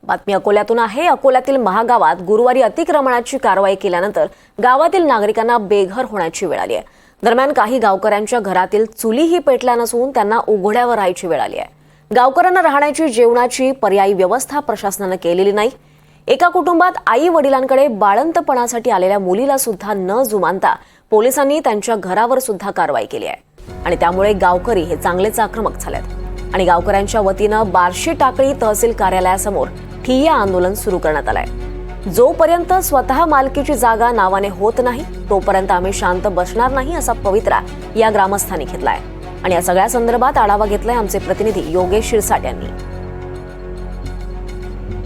बातमी अकोल्यातून आहे। अकोल्यातील महागावात गुरुवारी अतिक्रमणाची कारवाई केल्यानंतर गावातील नागरिकांना बेघर होण्याची वेळ आली आहे। दरम्यान काही गावकऱ्यांच्या घरातील चुलीही पेटल्या नसून त्यांना उघड्यावर राहायची वेळ आली आहे। गावकऱ्यांना राहण्याची जेवणाची पर्यायी व्यवस्था प्रशासनाने केलेली नाही। एका कुटुंबात आई वडिलांकडे बाळंतपणासाठी आलेल्या मुलीला सुद्धा न जुमानता पोलिसांनी त्यांच्या घरावर सुद्धा कारवाई केली आहे आणि त्यामुळे गावकरी हे चांगलेच आक्रमक झालेत आणि गावकऱ्यांच्या वतीनं बार्शी टाकळी तहसील कार्यालयासमोर ठिय्या आंदोलन सुरू करण्यात आलंय। जोपर्यंत स्वतः मालकीची जागा नावाने होत नाही तोपर्यंत आम्ही शांत बसणार नाही असा पवित्रा या ग्रामस्थांनी घेतलाय आणि या सगळ्या संदर्भात आढावा घेतलाय आमचे प्रतिनिधी योगेश शिरसाट यांनी।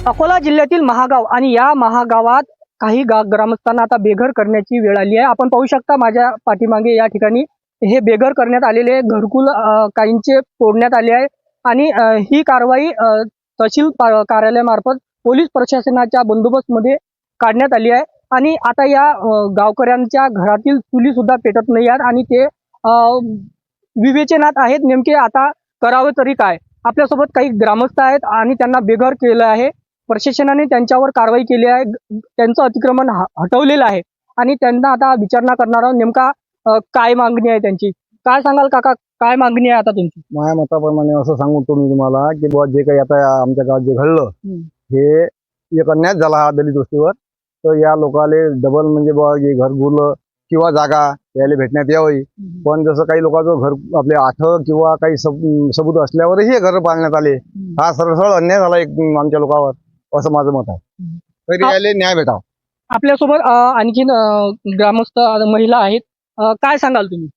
अकोला जिल्ह्यातील महागाव आणि या महागावात काही ग्रामस्थांना आता बेघर करण्याची वेळ आली आहे। आपण पाहू शकता माझ्या पाठीमागे या ठिकाणी हे बेघर करण्यात आलेले घरकुल काहींचे तोडण्यात आले आहे आणि ही कारवाई तहसील कार्यालयामार्फत पोलीस प्रशासनाच्या बंदोबस्तमध्ये काढण्यात आली आहे आणि आता या गावकऱ्यांच्या घरातील चुली सुद्धा पेटत नाही आहेत आणि ते विवेचनात आहेत नेमके आता करावे तरी काय। आपल्यासोबत काही ग्रामस्थ आहेत आणि त्यांना बेघर केलं आहे। प्रशासनाने त्यांच्यावर कारवाई केली आहे, त्यांचं अतिक्रमण हटवलेलं आहे आणि त्यांना आता विचारणा करणार आहोत नेमका काय मागणी आहे त्यांची। काय सांगाल काका, काय मागणी आहे आता तुमची? माझ्या मताप्रमाणे असं सांगतो मी तुम्हाला की बुवा जे काही आता आमच्या गावात जे घडलं हे एक अन्याय झाला हा दलित वस्तीवर। तर या लोकांना डबल म्हणजे बुवा जे घरकुल किंवा जागा यायला भेटण्यात यावी। पण जसं काही लोकांचं घर आपले आठ किंवा काही सबूत असल्यावरही हे घर बांधण्यात आले, हा सरळ अन्याय झाला एक आमच्या लोकांवर, असं माझं मत आहे। तरी यायला न्याय भेटावा। आपल्यासोबत आणखीन ग्रामस्थ महिला आहेत, काय सांगाल तुम्ही?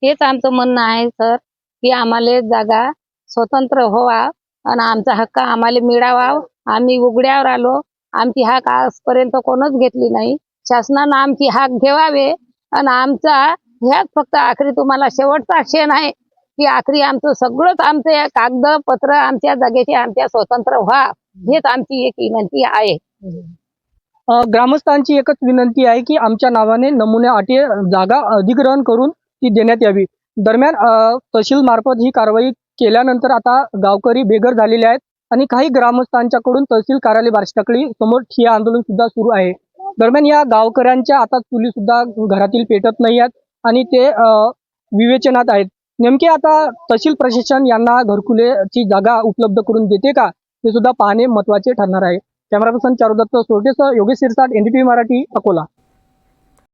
हेच आमचं म्हणणं आहे सर की आम्हाला जागा स्वतंत्र व्हावा आणि आमचा हक्क आम्हाला मिळावा। आम्ही उघड्यावर आलो, आमची हाक आजपर्यंत कोणच घेतली नाही। शासनानं आमची हाक घ्यावे आणि आमचा ह्याच फक्त आखरी तुम्हाला शेवटचा क्षण आहे की आखरी आमचं सगळंच आमचं कागदपत्र आमच्या जागेचे आमच्या स्वतंत्र व्हा, हेच आमची एक विनंती आहे। ग्रामस्थांची एकच विनंती आहे की आमच्या नावाने नमुने अटी जागा अधिग्रहण करून ती देण्यात यावी। दरम्यान तहसील मार्फत ही कारवाई केल्यानंतर आता गावकरी बेघर झालेले आहेत आणि काही ग्रामस्थांच्याकडून तहसील कार्यालय बार्शी टाकळी समोर ठिय्या आंदोलन सुद्धा सुरू आहे। दरम्यान या गावकऱ्यांच्या आता चुली सुद्धा घरातील पेटत नाही आहेत आणि ते विवेचनात आहेत। नेमके आता तहसील प्रशासन यांना घरकुलेची जागा उपलब्ध करून देते का हे सुद्धा पाहणे महत्त्वाचे ठरणार आहे। कॅमेरा पर्सन चारुदत्त सोटेसह योगेश शिरसाट, NDTV मराठी, अकोला।